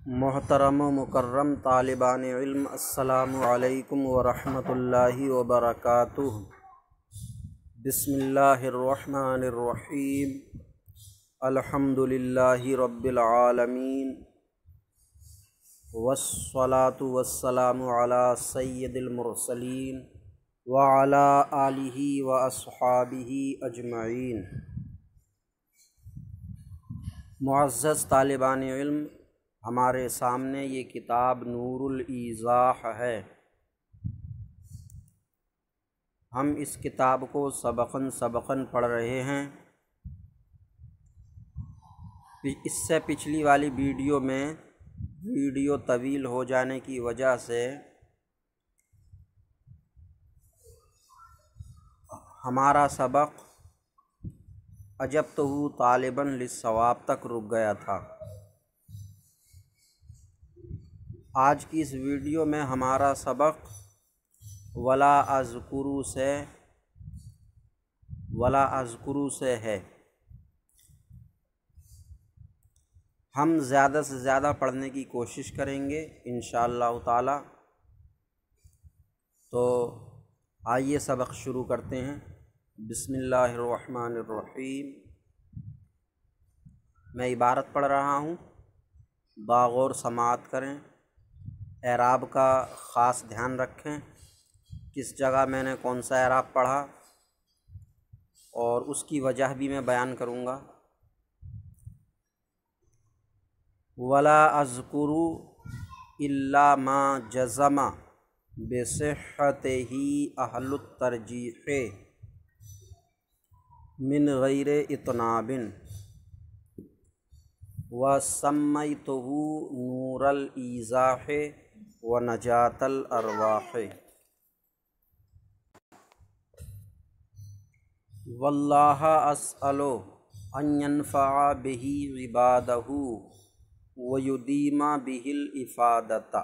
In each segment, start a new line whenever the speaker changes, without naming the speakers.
محترم و مکرم طالبان علم، السلام علیکم ورحمۃ اللہ وبرکاتہ۔ بسم اللہ الرحمن الرحیم۔ الحمد للہ رب العالمین، والصلاة والسلام علی سید المرسلین وعلی آلہ واصحابہ اجمعین۔ معزز طالبان علم، ہمارے سامنے یہ کتاب نور الایضاح ہے۔ ہم اس کتاب کو سبقاً پڑھ رہے ہیں۔ اس سے پچھلی والی ویڈیو طویل ہو جانے کی وجہ سے ہمارا سبق اجبتہ طالباً للصواب تک رک گیا تھا۔ آج کی اس ویڈیو میں ہمارا سبق ولا اذکروا سے ہے۔ ہم زیادہ سے زیادہ پڑھنے کی کوشش کریں گے انشاءاللہ تعالی۔ تو آئیے سبق شروع کرتے ہیں۔ بسم اللہ الرحمن الرحیم۔ میں عبارت پڑھ رہا ہوں، باغور سماعت کریں، اعراب کا خاص دھیان رکھیں، کس جگہ میں نے کون سا اعراب پڑھا اور اس کی وجہ بھی میں بیان کروں گا۔ ولا اذکر الا ما جزم بصحتہ اہل الترجیح من غیر اطناب وسمیتہ نور الایضاح ونجاۃ الارواح۔ واللہ اسأل ان ینفع بہ عبادہ ویدیم بہ الافادۃ۔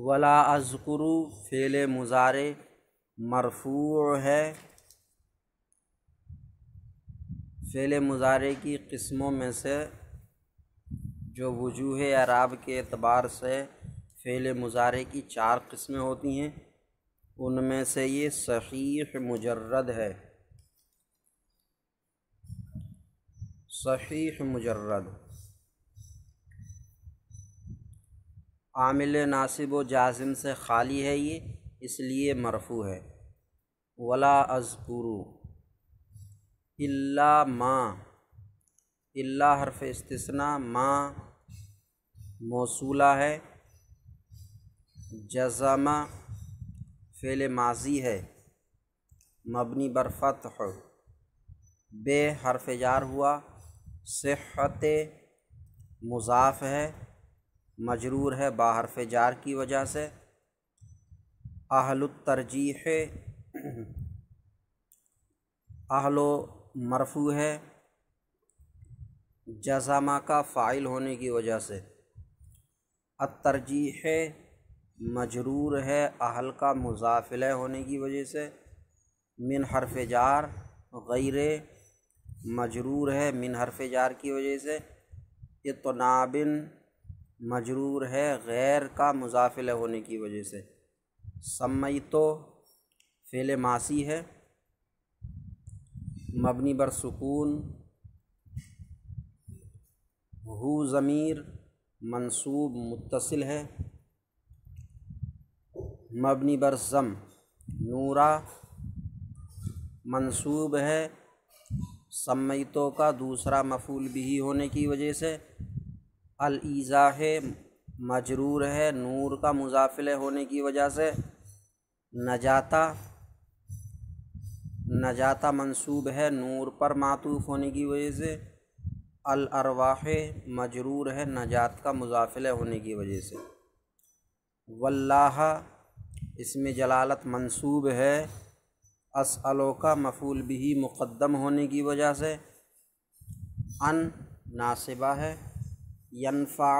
ولا اذکر فعل مضارع مرفوع ہے۔ فعل مضارع کی قسموں میں سے جو وجوہ اعراب کے اعتبار سے فعل مضارع کی 4 قسمیں ہوتی ہیں، ان میں سے یہ صحیح مجرد ہے۔ صحیح مجرد عامل ناصب و جازم سے خالی ہے، یہ اس لیے مرفوع ہے۔ ولا اذکر الا ما، الا حرف استثناء، ما موصولہ ہے، جزم فعل ماضی ہے مبنی بر فتح، بے حرف جار ہوا، صحت مضاف ہے، مجرور ہے با حرف جار کی وجہ سے، اہل الترجیح اہل مرفوع ہے جزمہ کا فاعل ہونے کی وجہ سے، الترجیح مجرور ہے اہل کا مضاف الیہ ہونے کی وجہ سے، من حرف جار غیر مجرور ہے من حرف جار کی وجہ سے، اطناب مجرور ہے غیر کا مضاف الیہ ہونے کی وجہ سے، سمیتو فعل ماضی ہے مبنی بر سکون، ہو ضمیر منصوب متصل ہے مبنی بر ضم، نورا منصوب ہے سمیتو کا دوسرا مفعول بہ ہونے کی وجہ سے، الایضاح مجرور ہے نور کا مضاف الیہ ہونے کی وجہ سے، نجاتا منصوب ہے نور پر معطوف ہونے کی وجہ سے، الارواح مجرور ہے نجات کا مضاف الیہ ہونے کی وجہ سے، واللہ اسم جلالت منصوب ہے اسألو کا مفعول بہ مقدم ہونے کی وجہ سے، ان ناصبہ ہے، ینفع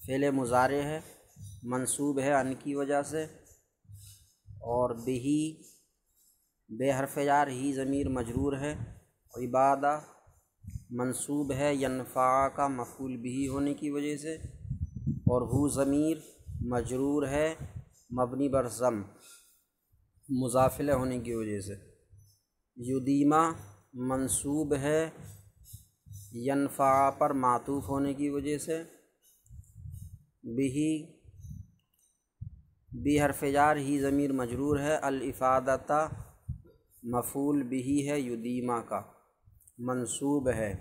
فعل مضارع ہے منصوب ہے ان کی وجہ سے، اور بہی بے حرف جار ہی ضمیر مجرور ہے، عبادہ منصوب ہے ینفع کا مفعول بھی ہونے کی وجہ سے، اور ہو ضمیر مجرور ہے مبنی بر ضم مضاف الیہ ہونے کی وجہ سے۔ یدیمہ منصوب ہے ینفع پر معطوف ہونے کی وجہ سے، بھی حرف جار ہی ضمیر مجرور ہے، الافادۃ مفعول بھی ہے یدیمہ کا منصوب ہے۔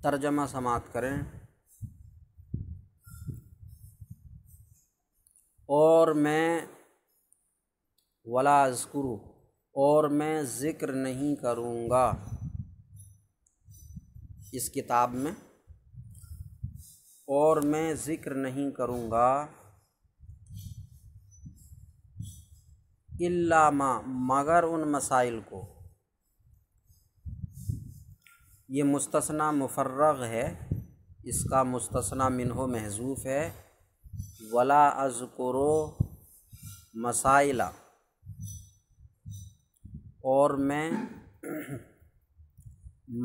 ترجمہ سماعت کریں۔ اور میں ولا اذکر، اور میں ذکر نہیں کروں گا اس کتاب میں، اور میں ذکر نہیں کروں گا الا ما مگر ان مسائل کو، یہ مستثنی مفرغ ہے، اس کا مستثنی منہ محذوف ہے۔ ولا اذکر مسائل، اور میں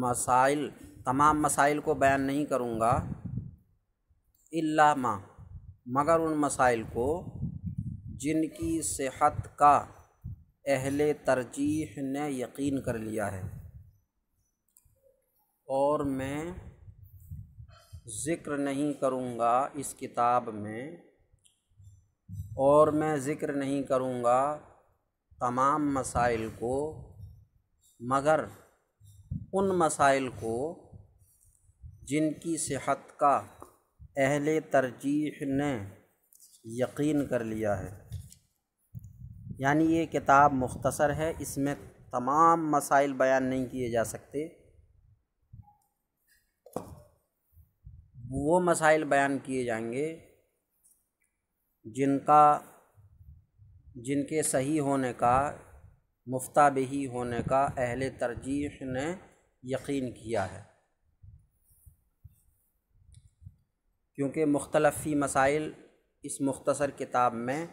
مسائل تمام مسائل کو بیان نہیں کروں گا، الا ما مگر ان مسائل کو جن کی صحت کا اہل ترجیح نے یقین کر لیا ہے، اور میں ذکر نہیں کروں گا اس کتاب میں، اور میں ذکر نہیں کروں گا تمام مسائل کو مگر ان مسائل کو جن کی صحت کا اہل ترجیح نے یقین کر لیا ہے۔ یعنی یہ کتاب مختصر ہے، اس میں تمام مسائل بیان نہیں کیے جا سکتے، وہ مسائل بیان کیے جائیں گے جن کے صحیح ہونے کا، مفتہ بہی ہونے کا اہل ترجیح نے یقین کیا ہے، کیونکہ مختلف فی مسائل اس مختصر کتاب میں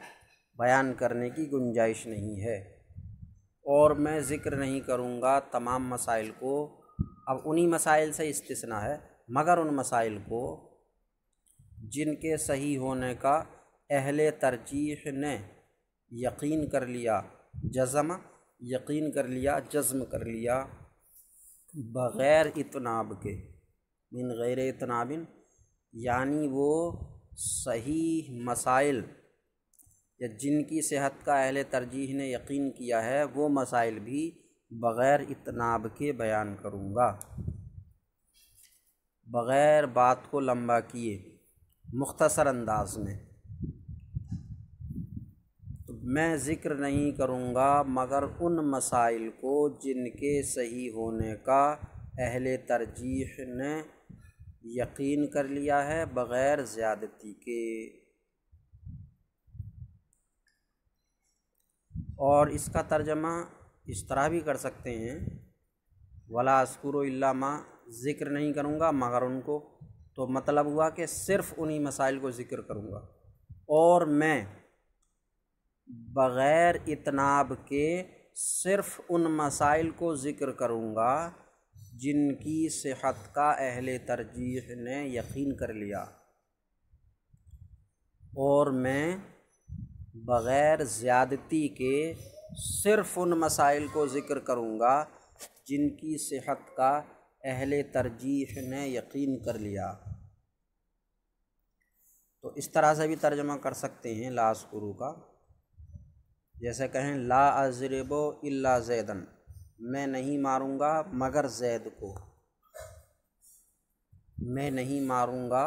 بیان کرنے کی گنجائش نہیں ہے۔ اور میں ذکر نہیں کروں گا تمام مسائل کو، اب انہی مسائل سے استثناء ہے، مگر ان مسائل کو جن کے صحیح ہونے کا اہل ترجیح نے یقین کر لیا، یقین کر لیا، جزم کر لیا، بغیر اتناب کے، من غیر اتناب، یعنی وہ صحیح مسائل یا جن کی صحت کا اہل ترجیح نے یقین کیا ہے، وہ مسائل بھی بغیر اتناب کے بیان کروں گا، بغیر بات کو لمبا کیے، مختصر انداز میں۔ میں ذکر نہیں کروں گا مگر ان مسائل کو جن کے صحیح ہونے کا اہل ترجیح نے یقین کر لیا ہے، بغیر زیادتی کے۔ اور اس کا ترجمہ اس طرح بھی کر سکتے ہیں، ولا اذکر الا ما، ذکر نہیں کروں گا مگر ان کو، تو مطلب ہوا کہ صرف انہی مسائل کو ذکر کروں گا، اور میں بغیر اتناب کے صرف ان مسائل کو ذکر کروں گا جن کی صحت کا اہل ترجیح نے یقین کر لیا، اور میں بغیر زیادتی کے صرف ان مسائل کو ذکر کروں گا جن کی صحت کا اہل ترجیح نے یقین کر لیا۔ تو اس طرح سے بھی ترجمہ کر سکتے ہیں لا اذکر کا، جیسے کہیں لا اضرب الا زیدا، میں نہیں ماروں گا مگر زید کو، میں نہیں ماروں گا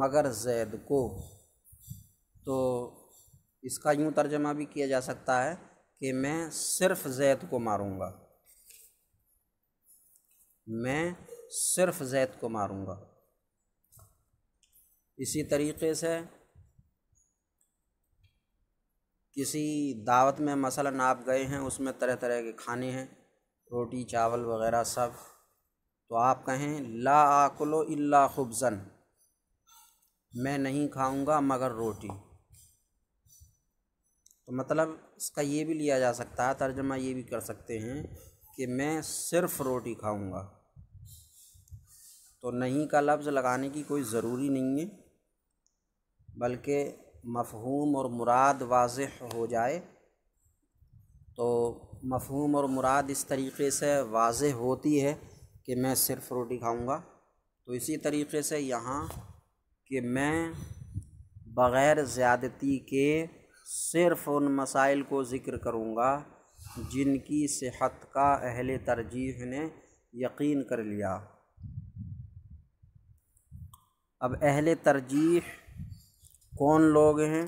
مگر زید کو۔ تو اس کا یوں ترجمہ بھی کیا جا سکتا ہے کہ میں صرف زید کو ماروں گا، میں صرف زید کو ماروں گا۔ اسی طریقے سے کسی دعوت میں مثلاً آپ گئے ہیں، اس میں طرح طرح کے کھانے ہیں، روٹی چاول وغیرہ سب، تو آپ کہیں لا آکل الا خبزا، میں نہیں کھاؤں گا مگر روٹی۔ تو مطلب اس کا یہ بھی لیا جا سکتا ہے، ترجمہ یہ بھی کر سکتے ہیں کہ میں صرف روٹی کھاؤں گا، تو نہیں کا لفظ لگانے کی کوئی ضروری نہیں ہے، بلکہ مفہوم اور مراد واضح ہو جائے تو مفہوم اور مراد اس طریقے سے واضح ہوتی ہے کہ میں صرف روٹی کھاؤں گا، تو اسی طریقے سے یہاں کہ میں بغیر زیادتی کے صرف ان مسائل کو ذکر کروں گا جن کی صحت کا اہل ترجیح نے یقین کر لیا۔ اب اہل ترجیح کون لوگ ہیں؟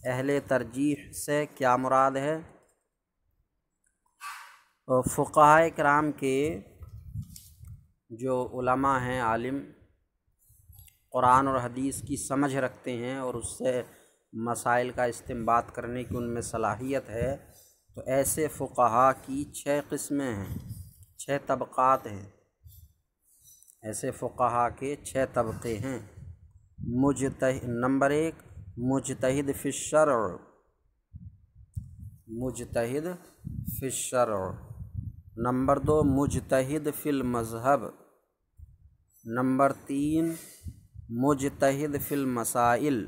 اہل ترجیح سے کیا مراد ہے؟ فقہائے کرام کے جو علماء ہیں، عالم قرآن اور حدیث کی سمجھ رکھتے ہیں اور اس سے مسائل کا استنباط کرنے کی ان میں صلاحیت ہے، تو ایسے فقہا کی 6 قسمیں ہیں، 6 طبقات ہیں۔ ایسے فقہا کے 6 طبقے ہیں۔ نمبر 1 مجتہد فی الشرع، مجتہد فی الشرع۔ نمبر 2 مجتہد فی المذہب۔ نمبر 3 مجتہد فی المسائل۔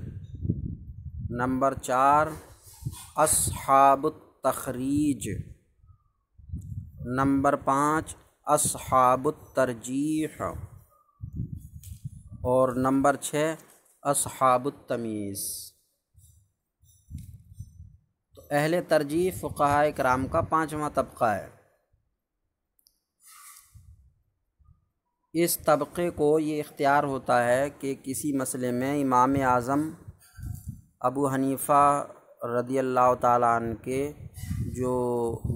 نمبر 4 اصحاب التخریج۔ نمبر 5 اصحاب الترجیح، اور نمبر 6 اصحاب التمییز۔ تو اہل ترجیح فقہائے کرام کا 5واں طبقہ ہے۔ اس طبقے کو یہ اختیار ہوتا ہے کہ کسی مسئلے میں امام اعظم ابو حنیفہ رضی اللہ تعالیٰ عنہ کے جو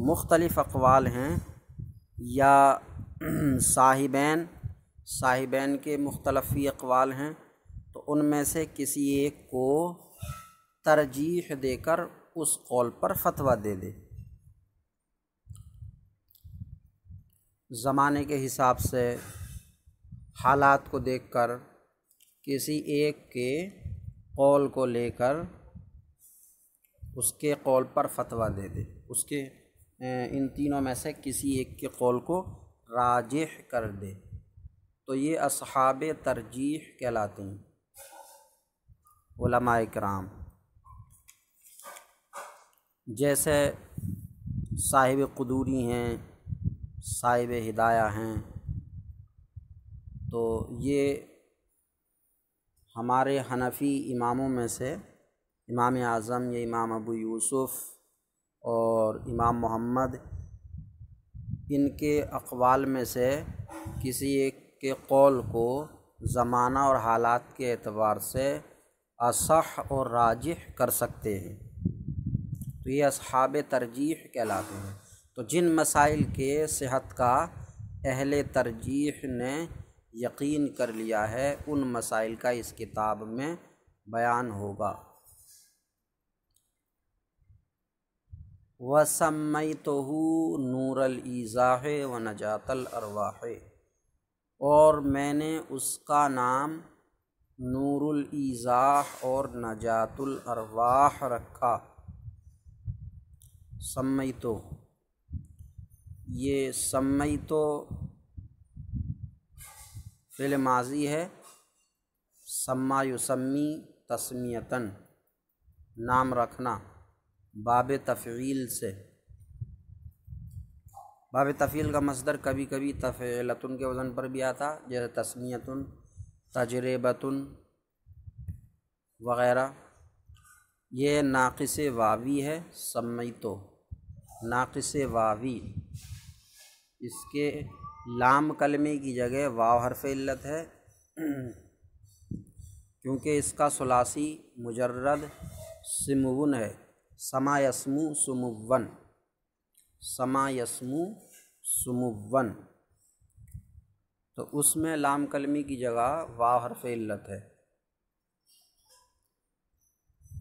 مختلف اقوال ہیں یا صاحبین کے مختلفی اقوال ہیں، تو ان میں سے کسی ایک کو ترجیح دے کر اس قول پر فتویٰ دے دے۔ زمانے کے حساب سے، حالات کو دیکھ کر کسی ایک کے قول کو لے کر اس کے قول پر فتویٰ دے دے، اس کے ان تینوں میں سے کسی ایک کے قول کو راجح کر دے، تو یہ اصحاب ترجیح کہلاتے ہیں علماء کرام۔ جیسے صاحب قدوری ہیں، صاحب ہدایہ ہیں، تو یہ ہمارے حنفی اماموں میں سے امام اعظم یا امام ابو یوسف اور امام محمد، ان کے اقوال میں سے کسی ایک کے قول کو زمانہ اور حالات کے اعتبار سے اصح اور راجح کر سکتے ہیں، تو یہ اصحاب ترجیح کہلاتے ہیں۔ تو جن مسائل کے صحت کا اہل ترجیح نے یقین کر لیا ہے، ان مسائل کا اس کتاب میں بیان ہوگا۔ وَسَمَّيْتُهُ نُورَ الْإِيضَاحِ وَنَجَاةَ الْأَرْوَاحِ، اور میں نے اس کا نام نور الایضاح اور نجات الارواح رکھا۔ سمیتو، یہ سمیتو فعل ماضی ہے، سما یسمی تسمیتاً، نام رکھنا، باب تفعیل سے۔ باب تفعیل کا مصدر کبھی کبھی تفعیلتن کے وزن پر بھی آتا، جیسے تسمیتن، تجربتن وغیرہ۔ یہ ناقص واوی ہے، سمیتو ناقص واوی، اس کے لام کلمے کی جگہ واو حرف علت ہے، کیونکہ اس کا ثلاثی مجرد سمون ہے، سما یسمو سمون، سما یسمو سمون، تو اس میں لام کلمے کی جگہ واو حرف علت ہے۔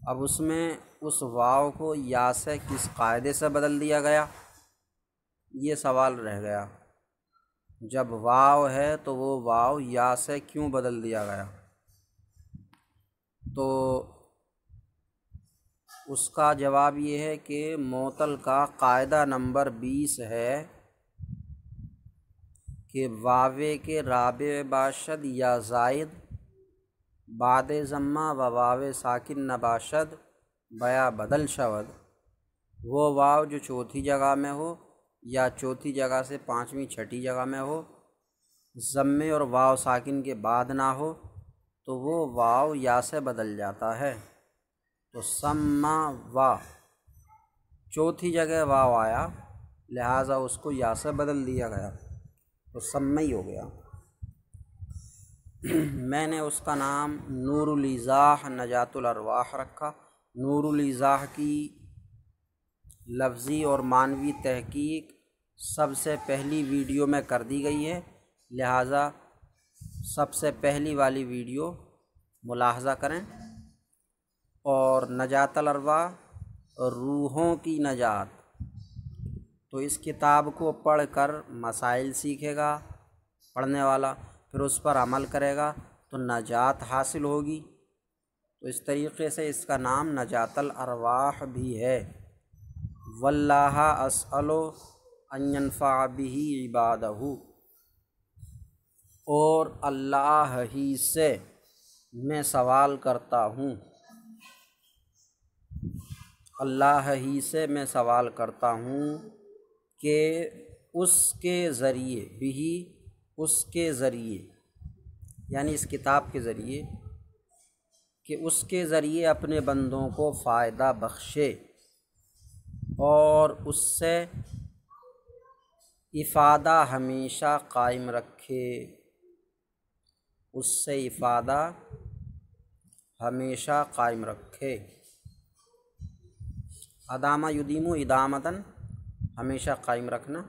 اب اس میں اس واو کو یا سے کس قاعدے سے بدل دیا گیا، یہ سوال رہ گیا۔ جب واو ہے تو وہ واو یا سے کیوں بدل دیا گیا؟ تو اس کا جواب یہ ہے کہ معطل کا قاعدہ نمبر 20 ہے کہ واوے کے رابع باشد یا زائد بعد ضمہ و واو ساکن نباشد بیا بدل شود، وہ واو جو چوتھی جگہ میں ہو یا چوتھی جگہ سے پانچویں چھٹی جگہ میں ہو، ضمے اور واو ساکن کے بعد نہ ہو تو وہ واو یا سے بدل جاتا ہے۔ تو سما وا چوتھی جگہ واو آیا، لہٰذا اس کو یا سے بدل دیا گیا تو سمئی ہو گیا۔ میں نے اس کا نام نور الایضاح نجات الارواح رکھا۔ نور الایضاح کی لفظی اور معنوی تحقیق سب سے پہلی ویڈیو میں کر دی گئی ہے، لہٰذا سب سے پہلی والی ویڈیو ملاحظہ کریں۔ اور نجات الارواح روحوں کی نجات، تو اس کتاب کو پڑھ کر مسائل سیکھے گا پڑھنے والا، پھر اس پر عمل کرے گا تو نجات حاصل ہوگی۔ تو اس طریقے سے اس کا نام نجات الارواح بھی ہے۔ واللہ اسأل ان ینفع بہ عبادہ، اور اللہ ہی سے میں سوال کرتا ہوں، اللہ ہی سے میں سوال کرتا ہوں کہ اس کے ذریعے بھی، اس کے ذریعے یعنی اس کتاب کے ذریعے، کہ اس کے ذریعے اپنے بندوں کو فائدہ بخشے اور اس سے افادہ ہمیشہ قائم رکھے، اس سے افادہ ہمیشہ قائم رکھے۔ ادامہ یدیمو ادامتاً، ہمیشہ قائم رکھنا۔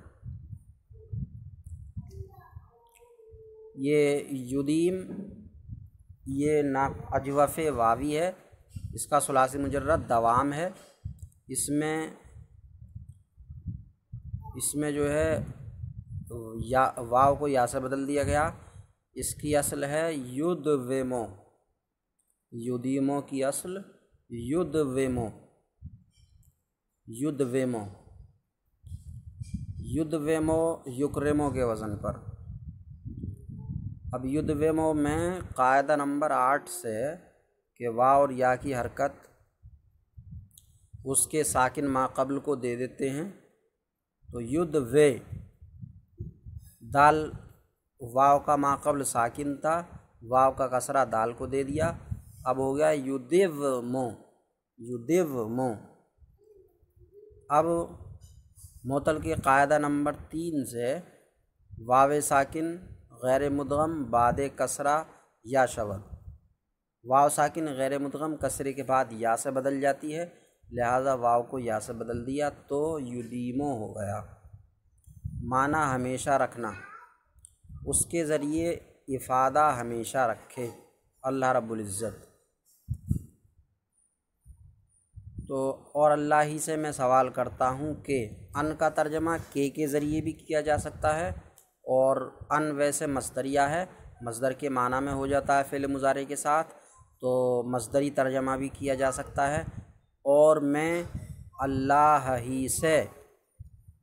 یہ یدیم یہ اجوف واوی ہے، اس کا ثلاثی مجرد دوام ہے۔ اس میں جو ہے یا واو کو یا سے بدل دیا گیا۔ اس کی اصل ہے یدومو، یدیمو کی اصل یدومو، یدومو یدومو یکرمو کے وزن پر۔ اب یدومو میں قاعدہ نمبر 8 سے کہ واو اور یا کی حرکت اس کے ساکن ما قبل کو دے دیتے ہیں، تو یدوے دال واو کا ما قبل ساکن تھا، واو کا کسرہ دال کو دے دیا، اب ہو گیا یدومو، یدومو۔ اب معطل کے قاعدہ نمبر 3 سے واو ساکن غیر مدغم بعد کسرہ یا شود، واو ساکن غیر مدغم کسرے کے بعد یا سے بدل جاتی ہے، لہذا واو کو یا سے بدل دیا تو یدیمو ہو گیا۔ معنی ہمیشہ رکھنا، اس کے ذریعے افادہ ہمیشہ رکھے اللہ رب العزت۔ تو اور اللہ ہی سے میں سوال کرتا ہوں کہ ان کا ترجمہ کے ذریعے بھی کیا جا سکتا ہے، اور ان ویسے مصدریہ ہے، مصدر کے معنی میں ہو جاتا ہے فعل مضارع کے ساتھ، تو مصدری ترجمہ بھی کیا جا سکتا ہے۔ اور میں اللہ ہی سے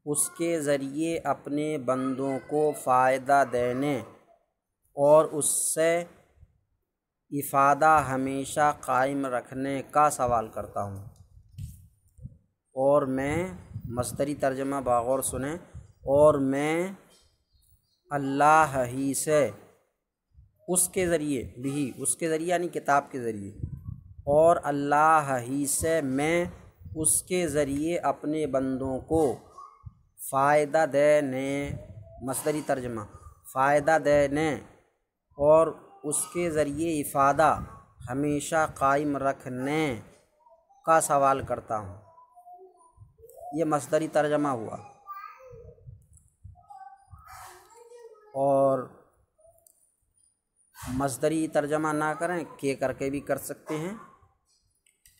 اس کے ذریعے اپنے بندوں کو فائدہ دینے اور اس سے افادہ ہمیشہ قائم رکھنے کا سوال کرتا ہوں۔ اور میں مصدری ترجمہ باغور سنیں، اور میں اللہ ہی سے اس کے ذریعے بھی، اس کے ذریعے یعنی کتاب کے ذریعے، اور اللہ ہی سے میں اس کے ذریعے اپنے بندوں کو فائدہ دینے، مصدری ترجمہ فائدہ دینے اور اس کے ذریعے افادہ ہمیشہ قائم رکھنے کا سوال کرتا ہوں۔ یہ مصدری ترجمہ ہوا۔ اور مصدری ترجمہ نہ کریں کہ کر کے بھی کر سکتے ہیں،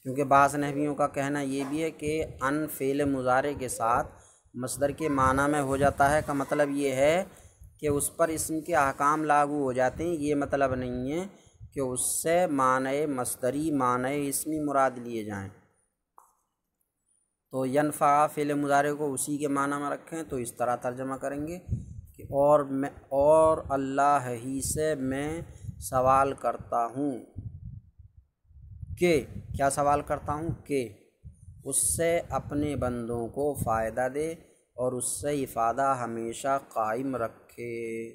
کیونکہ بعض نحویوں کا کہنا یہ بھی ہے کہ ان فعل مضارع کے ساتھ مصدر کے معنی میں ہو جاتا ہے، کا مطلب یہ ہے کہ اس پر اسم کے احکام لاگو ہو جاتے ہیں، یہ مطلب نہیں ہے کہ اس سے معنی مصدری معنی اسمی مراد لیے جائیں۔ تو ینفع فعل مضارع کو اسی کے معنی میں رکھیں تو اس طرح ترجمہ کریں گے کہ اور اللہ ہی سے میں سوال کرتا ہوں کہ کیا سوال کرتا ہوں کہ اس سے اپنے بندوں کو فائدہ دے اور اس سے افادہ ہمیشہ قائم رکھے۔